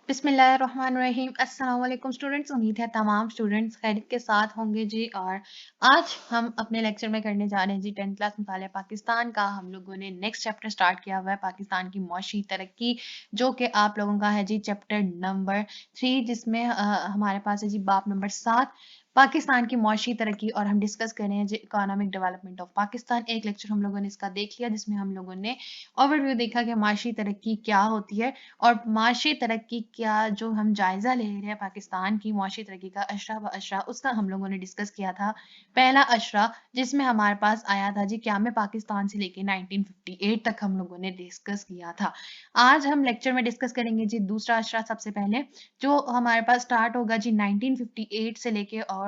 बिस्मिल्लाहिर्रहमानिर्रहीम। अस्सलाम वालेकुम स्टूडेंट्स। उम्मीद है तमाम स्टूडेंट्स खैरियत के साथ होंगे जी। और आज हम अपने लेक्चर में करने जा रहे हैं जी 10th क्लास मुतालिया पाकिस्तान का। हम लोगों ने नेक्स्ट चैप्टर स्टार्ट किया हुआ है पाकिस्तान की मौशी तरक्की, जो कि आप लोगों का है जी चैप्टर नंबर 3, जिसमें हमारे पास है जी बाब नंबर 7 पाकिस्तान की मौशी तरक्की। और हम डिस्कस कर रहे हैं जी इकोनॉमिक डेवलपमेंट ऑफ पाकिस्तान। एक लेक्चर हम लोगों ने इसका देख लिया जिसमें हम लोगों ने ओवरव्यू देखा कि माशी तरक्की क्या होती है और माशी तरक्की क्या जो हम जायजा ले रहे हैं पाकिस्तान की मौशी तरक्की का अशरा ब अशरा, उसका हम लोगों ने डिस्कस किया था। पहला अशरा जिसमें हमारे पास आया था जी क़याम पाकिस्तान से लेके 1958 तक हम लोगों ने डिस्कस किया था। आज हम लेक्चर में डिस्कस करेंगे जी दूसरा अशरा। सबसे पहले जो हमारे पास स्टार्ट होगा जी 1958 से लेके और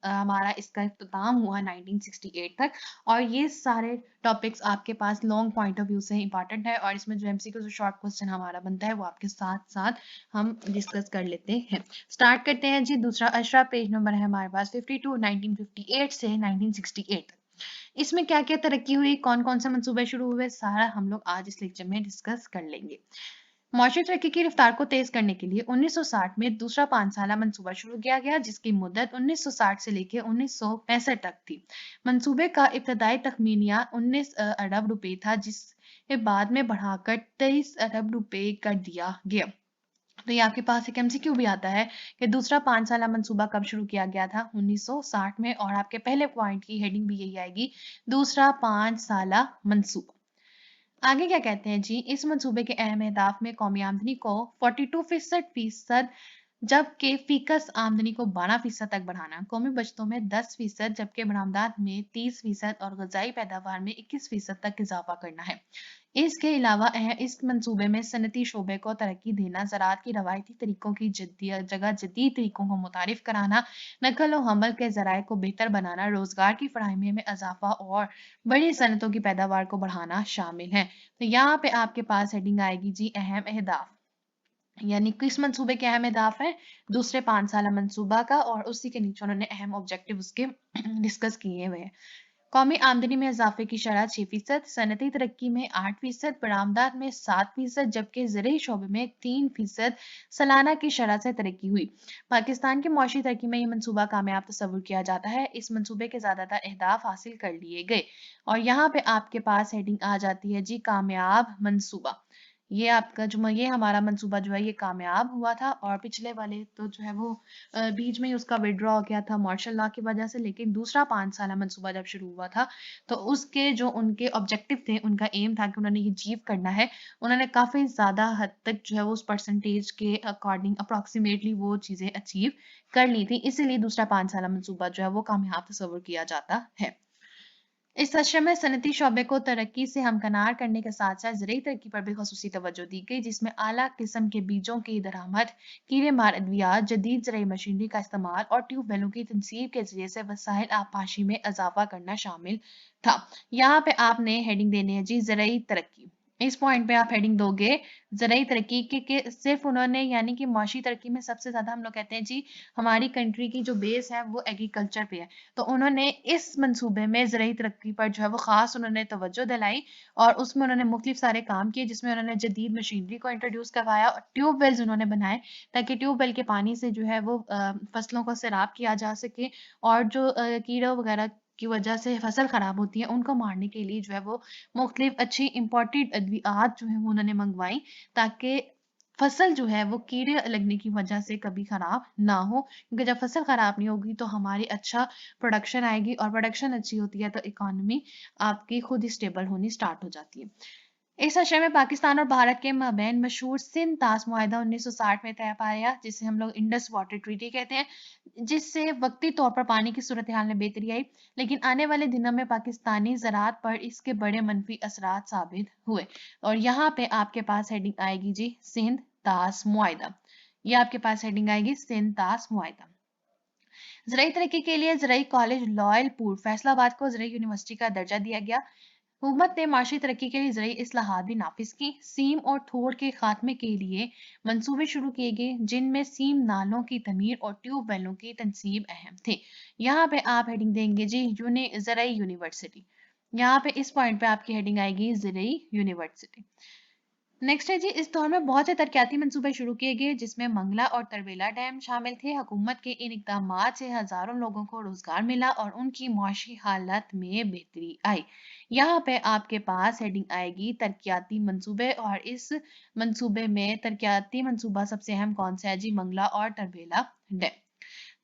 हमारा इसका इख्तिताम हुआ 1968 तक। और ये सारे टॉपिक्स आपके पास लॉन्ग पॉइंट ऑफ व्यू से इंपॉर्टेंट है और इसमें जो एमसीक्यू जो शॉर्ट क्वेश्चन हमारा बनता है वो आपके साथ साथ हम डिस्कस कर लेते हैं। स्टार्ट करते हैं जी दूसरा अशरा। पेज नंबर है हमारे पास 52, 1958 से 1968 तक। इसमें क्या क्या तरक्की हुई, कौन कौन से मंसूबे शुरू हुए, सारा हम लोग आज इस लेक्चर में डिस्कस कर लेंगे। मौसमी तरक्की की रफ्तार को तेज करने के लिए 1960 में दूसरा 5 साला मंसूबा शुरू किया गया, जिसकी मुद्दत 1960 से लेकर 1965 तक थी। मंसूबे का इब्तदाई तखमीनिया 19 अरब रुपए था, जिसे बाद में बढ़ाकर 23 अरब रुपए कर दिया गया। तो ये आपके पास एक एमसीक्यू भी आता है कि दूसरा 5 साला मंसूबा कब शुरू किया गया था, 1960 में। और आपके पहले पॉइंट की हेडिंग भी यही आएगी, दूसरा 5 साला मंसूबा। आगे क्या कहते हैं जी, इस मंसूबे के अहम अहदाफ में कौमी आमदनी को 42% जबकि फीकस आमदनी को 12% तक बढ़ाना, कौमी बचतों में 10%, जबकि बरामदात में 30% और गजाई पैदावार में 21% तक इजाफा करना है। इसके अलावा इस मंसूबे में सनती शोबे को तरक्की देना, ज़राअत की रवायती तरीकों की जगह जदीद तरीकों को मुतारिफ कराना, नकल व हमल के ज़राए को बेहतर बनाना, रोज़गार की फराहमी में इजाफा और बड़ी सनतों की पैदावार को बढ़ाना शामिल है। तो यहाँ पे आपके पास हेडिंग आएगी जी अहम अहदाफ, यानी किस मंसूबे के अहम अहदाफ है, दूसरे 5 साला मंसूबा का। और उसी के नीचे उन्होंने अहम ऑब्जेक्टिव उसके डिस्कस किए हुए हैं। कौमी आमदनी में इजाफे की शरह 6%, सनती तरक्की में 8%, बरामदात में 7%, जबकि ज़रूरी शोबे में 3% सालाना की शरह से तरक्की हुई। पाकिस्तान की मौशी तरक्की में ये मंसूबा कामयाब तस्वुर किया जाता है। इस मंसूबे के ज़्यादातर अहदाफ हासिल कर लिए गए। और यहाँ पे आपके पास हेडिंग आ जाती है जी कामयाब मंसूबा। ये आपका जो ये हमारा मंसूबा जो है ये कामयाब हुआ था। और पिछले वाले तो जो है वो बीच में ही उसका विड्रॉ हो गया था मार्शल लॉ की वजह से। लेकिन दूसरा 5 साला मंसूबा जब शुरू हुआ था तो उसके जो उनके ऑब्जेक्टिव थे, उनका एम था कि उन्होंने ये अचीव करना है। उन्होंने काफ़ी ज़्यादा हद तक जो है वो उस परसेंटेज के अकॉर्डिंग अप्रॉक्सीमेटली वो चीज़ें अचीव कर ली थी। इसीलिए दूसरा 5 साला मंसूबा जो है वो कामयाब तस्वुर किया जाता है। इस अशरे में सनती शोबे को तरक्की से हमकनार करने के साथ साथ ज़रूरी तरक्की पर भी खसूसी तवज्जो दी गई, जिसमें आला किस्म के बीजों की दरामद, कीड़े मार अद्वियात, जदीद ज़रूरी मशीनरी का इस्तेमाल और ट्यूबवेलों की तनसीब के जरिए से वसाइल आबपाशी में इजाफा करना शामिल था। यहाँ पे आपने हेडिंग देनी है जी ज़रूरी तरक्की। इस पॉइंट पे आप हेडिंग दोगे ज़रूरी तरक्की के सिर्फ उन्होंने, यानी कि मौशी तरक्की में सबसे ज़्यादा हम लोग कहते हैं जी हमारी कंट्री की जो बेस है वो एग्रीकल्चर पे है। तो उन्होंने इस मंसूबे में ज़रूरी तरक्की पर जो है वो ख़ास उन्होंने तवज्जो दिलाई और उसमें उन्होंने मुख्तलिफ सारे काम किए, जिसमें उन्होंने जदीद मशीनरी को इंट्रोड्यूस करवाया और ट्यूबवेल्स उन्होंने बनाए ताकि ट्यूबवेल के पानी से जो है वो फसलों को सैराब किया जा सके। और जो कीड़ों वगैरह की वजह से फसल खराब होती है उनको मारने के लिए जो है वो मुख्तलिफ अच्छी इंपॉर्टेंट अद्वियात जो है वो उन्होंने मंगवाई, ताकि फसल जो है वो कीड़े लगने की वजह से कभी खराब ना हो। क्योंकि जब फसल खराब नहीं होगी तो हमारी अच्छा प्रोडक्शन आएगी और प्रोडक्शन अच्छी होती है तो इकोनॉमी आपकी खुद ही स्टेबल होनी स्टार्ट हो जाती है। इस अशरे में पाकिस्तान और भारत के मबैन मशहूर सिंध तास मुआहदा 1960 में तय पाया, जिसे हम लोग इंडस वाटर ट्रीटी कहते हैं, जिससे वक्ती तौर पर पानी की सूरत हाल में बेहतरी आई। लेकिन आने वाले दिनों में पाकिस्तानी ज़राअत पर इसके बड़े मनफी असरात साबित हुए। और यहाँ पे आपके पास हेडिंग आएगी जी सिंध तास मुआहदा। ये आपके पास हेडिंग आएगी सिंध तास मुआहदा। ज़राई तरक्की के लिए ज़राई कॉलेज लॉयलपुर फैसलाबाद को ज़राई यूनिवर्सिटी का दर्जा दिया गया। हुकूमत ने माशी तरक्की के लिए ज़राई इस्लाहात भी नाफिज की। सीम और थोड़ के खात्मे के लिए मंसूबे शुरू किए गए, जिनमें सीम नालों की तमीर और ट्यूबवेलों की तनसीब अहम थे। यहाँ पे आप हेडिंग देंगे जी ज़राई यूनिवर्सिटी। यहाँ पे इस पॉइंट पे आपकी हेडिंग आएगी ज़राई यूनिवर्सिटी। नेक्स्ट है जी, इस दौर में बहुत से तरक्याती मंसूबे शुरू किए गए जिसमें मंगला और तरबेला डैम शामिल थे। हुकूमत के इन इकदामात से हजारों लोगों को रोजगार मिला और उनकी माशी हालत में बेहतरी आई। यहाँ पे आपके पास हेडिंग आएगी तरक्याती मंसूबे, और इस मंसूबे में तरक्याती मंसूबा सबसे अहम कौन सा है जी? मंगला और तरबेला डैम।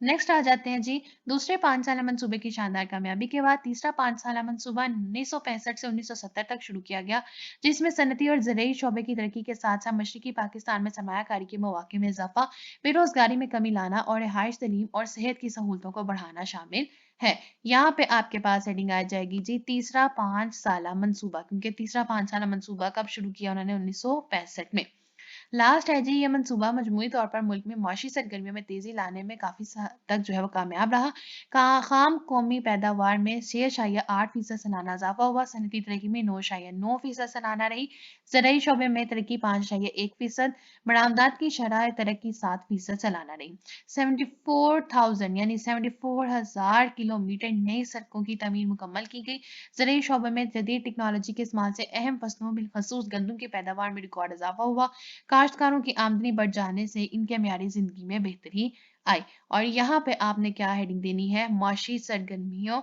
नेक्स्ट आ जाते हैं जी दूसरे 5 साला मंसूबे की शानदार कामयाबी के बाद तीसरा 5 साला मंसूबा 1965 से 1970 तक शुरू किया गया, जिसमें सनती और ज़रूरी शोबे की तरक्की के साथ साथ मशरकी पाकिस्तान में सरमायाकारी के मौके में इजाफा, बेरोजगारी में कमी लाना और रिहाइश, तलीम और सेहत की सहूलतों को बढ़ाना शामिल है। यहाँ पे आपके पास हेडिंग आ जाएगी जी तीसरा 5 साला मंसूबा, क्योंकि तीसरा 5 साला मंसूबा कब शुरू किया उन्होंने? 1965 में। लास्ट है जी, ये मंसूबा मजमूई तौर पर मुल्क में माशी सरगर्मियों में तेजी लाने में काफी हद तक जो है वो कामयाब रहा। खाम कौमी पैदावार में 6.8% सालाना इजाफा हुआ, सनती तरक्की में 9.9% सालाना रही, ज़राई शोबे में तरक्की 5.1%, बरामदात की शरह तरक्की 7% सालाना रही। 74,000 यानी 74,000 किलोमीटर नई सड़कों की तमीर मुकम्मल की गई। ज़राई शोबे में जदीद टेक्नोलॉजी के इस्तेमाल से अहम फसलों बिलखसूस गंदम की पैदावार में रिकॉर्ड इजाफा हुआ। काश्तकारों की आमदनी बढ़ जाने से इनके म्यारी जिंदगी में बेहतरी आई। और यहाँ पे आपने क्या हेडिंग देनी है? माशी सरगर्मियों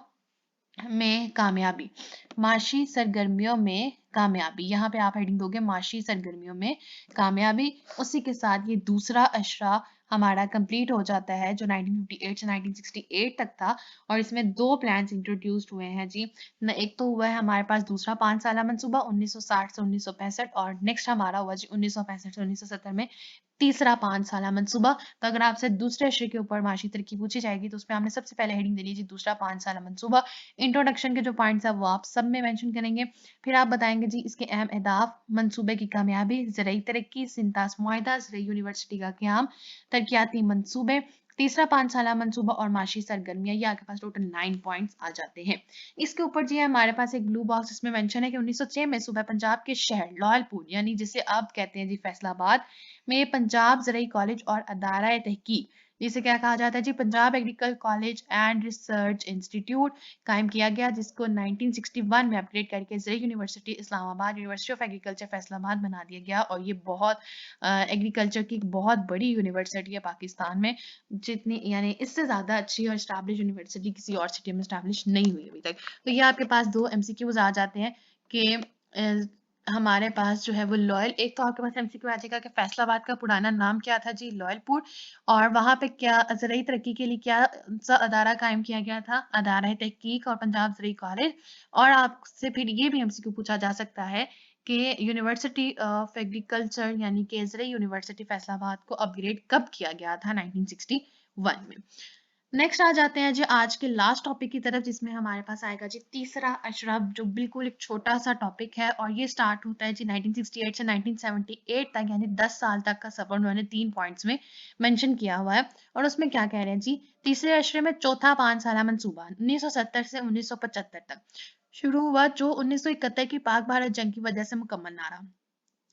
में कामयाबी। माशी सरगर्मियों में कामयाबी, यहाँ पे आप हेडिंग दोगे माशी सरगर्मियों में कामयाबी। उसी के साथ ये दूसरा अशरा हमारा कंप्लीट हो जाता है जो 1958 से 1968 तक था, और इसमें दो प्लान्स इंट्रोड्यूस्ड हुए हैं जी। एक तो हुआ है हमारे पास दूसरा 5 साला मंसूबा 1960 से 1965, और नेक्स्ट हमारा हुआ जी 1965 से 1970 में तीसरा 5 साला मंसूबा। तो अगर आपसे दूसरे अशरे के ऊपर माशी तरक्की पूछी जाएगी तो उसमें आपने सबसे पहले हेडिंग देनी जी दूसरा 5 साला मंसूबा। इंट्रोडक्शन के जो पॉइंट्स है वो आप सब में मेंशन करेंगे। फिर आप बताएंगे जी इसके अहम अहदाफ, मंसूबे की कामयाबी, ज़राई तरक्की, सिंतास मुआहिदा, ज़राई यूनिवर्सिटी का क़याम, तरक्याती मंसूबे, तीसरा 5 साला मंसूबा और माशी सरगर्मियाँ। ये आपके पास टोटल 9 पॉइंट्स आ जाते हैं। इसके ऊपर जी हमारे पास एक ब्लू बॉक्स इसमें मेंशन है कि 1906 में सूबा पंजाब के शहर लालपुर, यानी जिसे अब कहते हैं जी फैसलाबाद में, पंजाब ज़राई कॉलेज और अदारा तहकीक, जिसे क्या कहा जाता है जी? Punjab agriculture college and research institute कायम किया गया, जिसको 1961 में अपग्रेड करके ज़राई university Islamabad, university of agriculture Faisalabad बना दिया गया। और ये बहुत एग्रीकल्चर की बहुत बड़ी यूनिवर्सिटी है पाकिस्तान में, जितनी यानी इससे ज़्यादा अच्छी और स्टैब्लिश यूनिवर्सिटी किसी और सिटी में स्टैब्लिश नहीं हुई अभी तक। तो ये आपके पास दो एमसीक्यूज आ जाते हैं कि हमारे पास जो है वो लॉयल, एक तो आपके पास एमसीक्यू आ जाएगा कि फैसलाबाद का पुराना नाम क्या था जी? लॉयलपुर। और वहां पे क्या ज़राई तरक्की के लिए क्या सा अदारा कायम किया गया था? अदारा तहकीक और पंजाब ज़राई कॉलेज। और आपसे फिर ये भी एमसीक्यू पूछा जा सकता है कि यूनिवर्सिटी ऑफ एग्रीकल्चर यानी कि ज़राई यूनिवर्सिटी फैसलाबाद को अपग्रेड कब किया गया था? 1961 में। नेक्स्ट आ जाते हैं जी आज के लास्ट टॉपिक की तरफ, जिसमें हमारे पास आएगा जी तीसरा अशरफ, जो बिल्कुल एक छोटा सा टॉपिक है, और ये स्टार्ट होता है जी 1968 से 1978 तक, यानी 10 साल तक का सफर उन्होंने 3 पॉइंट्स में मेंशन किया हुआ है। और उसमें क्या कह रहे हैं जी? तीसरे अशरे में चौथा 5 साला मंसूबा 1970 से 1975 तक शुरू हुआ, जो 1971 की पाक भारत जंग की वजह से मुकम्मल ना रहा।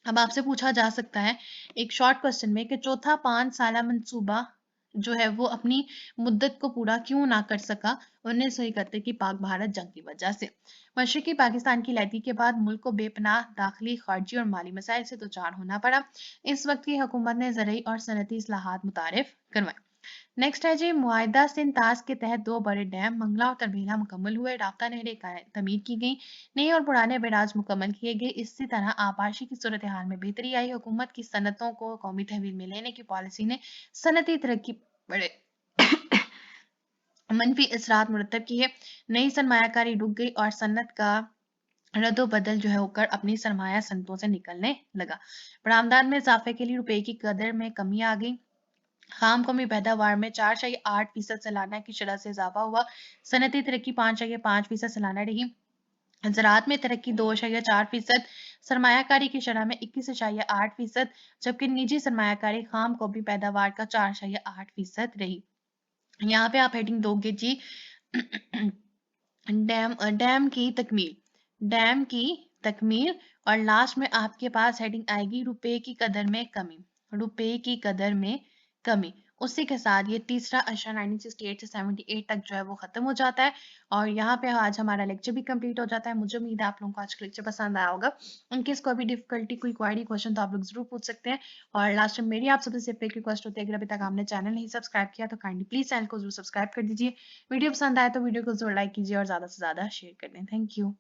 अब आपसे पूछा जा सकता है एक शॉर्ट क्वेश्चन में कि चौथा 5 साला मंसूबा जो है वो अपनी मुद्दत को पूरा क्यों ना कर सका 1971 की पाक भारत जंग की वजह से। मशरकी पाकिस्तान की लैदी के बाद मुल्क को बेपनाह दाखिली, खारजी और माली मसाइल से दो चार होना पड़ा। इस वक्त की हुकूमत ने ज़राई और सनती इस्लाहात मुतारिफ करवाए। नेक्स्ट है जी मुआहिदा सिंतास के तहत दो बड़े डैम मंगला और तरबेला मुकम्मल हुए, राब्ता नहरें तमीर की गई, नए और पुराने बैराज मुकम्मल किए गए। इसी तरह आबाशी की सूरत हाल में बेहतरी आई। हुकूमत की सनतों को कौमी तहवील में लेने की पॉलिसी ने सनती तरक्की बड़े मनफी असरात मुरतब किए। नई सरमायाकारी रुक गई और सनत का रद्दोबदल जो है होकर अपनी सरमाया सनतों से निकलने लगा। बरामदात में इजाफे के लिए रुपए की कदर में कमी आ गई। खाम कौमी पैदावार में 4.8% सालाना की शरह से इजाफा हुआ। सनती तरक्की 5.5% सालाना रही। ज़राअत में तरक्की 2.4%, सरमायाकारी की शरह में 21.8%, जबकि निजी सरमायाकारी खाम कौमी पैदावार का 4.8% रही। यहाँ पे आप हेडिंग दोगे जी डैम की तकमील, डैम की तकमील। और लास्ट में आपके पास हेडिंग आएगी रुपए की कदर में कमी, रुपए की कदर में कमी। उसी के साथ ये तीसरा अशरा 1968 से 78 तक जो है वो खत्म हो जाता है और यहाँ पे आज हमारा लेक्चर भी कंप्लीट हो जाता है। मुझे उम्मीद है आप लोगों को आज का लेक्चर पसंद आया होगा। इनकेस कोई भी डिफिकल्टी, कोई क्वेरी, क्वेश्चन तो आप लोग जरूर पूछ सकते हैं। और लास्ट में मेरी आप सबसे सिर्फ एक रिक्वेस्ट होती है, अगर अभी तक आपने चैनल नहीं सब्सक्राइब किया तो काइंडली प्लीज चैनल को जरूर सब्सक्राइब कर दीजिए। वीडियो पसंद आए तो वीडियो को जरूर लाइक कीजिए और ज्यादा से ज्यादा शेयर कर दें। Thank you.